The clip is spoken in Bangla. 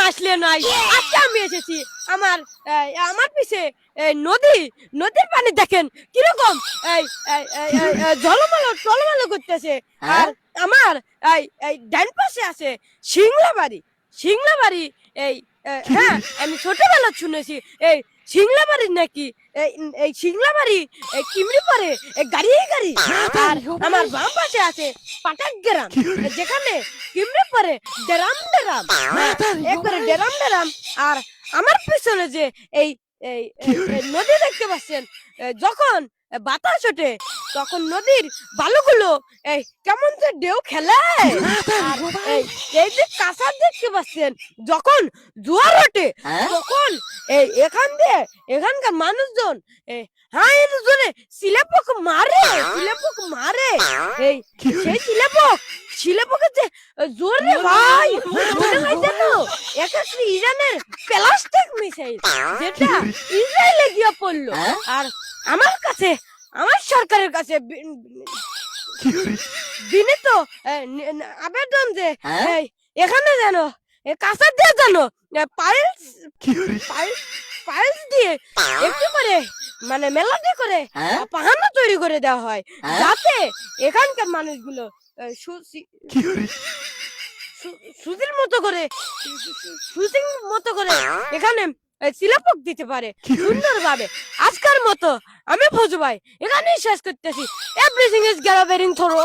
আসলে নাই, আজকে আমি এসেছি। আমার আমার পিছে নদীর পানি দেখেন কিরকম এই ঝলমল টলমল করতেছে। আর আমার এই ডান পাশে আছে সিংলা বাড়ি। এই হ্যাঁ, আমি ছোটবেলা শুনেছি এই সিংলা বাড়ি নাকি এই এই সিংলা বাড়ি কিমরি পরে গাড়ি। আর আমার বাম পাশে আছে পাটাক গ্রাম, যেখানে কিমরি পরে ডেরাম একবারে ডেরাম। আর আমার পিছনে যে এই এই এই নদী দেখতে পাচ্ছেন, যখন বাতাস ওঠে তখন নদীর বালুগুলো এই কেমন যে ঢেউ খেলে। আর এই যে কাঁচা দেখতে পাচ্ছেন, যখন জোয়ার ওঠে তখন এখানকার মানুষজন হাই জোরে শিলাপোক মারে। এই সেই শিলাপোকের যে জোরে ভাই, মনে হয় যেন একটা ইরানের প্লাস্টিক মিসাইল, যেটা ইসরায়েলে গিয়ে পড়লো। আর আমার সরকারের কাছে বিনীত আবেদন যে এখানে যেন কাঁচা দিয়ে যেন পাইলস দিয়ে একটু করে মানে মেলাতে করে পাহানা তৈরি করে দেওয়া হয়, যাতে এখানকার মানুষগুলো সুতির মতো করে এখানে শিলাপক দিতে পারে সুন্দরভাবে। আজকের মতো আমি ফজু ভাই এখানেই শেষ করতেছি। Everything is get very thorough.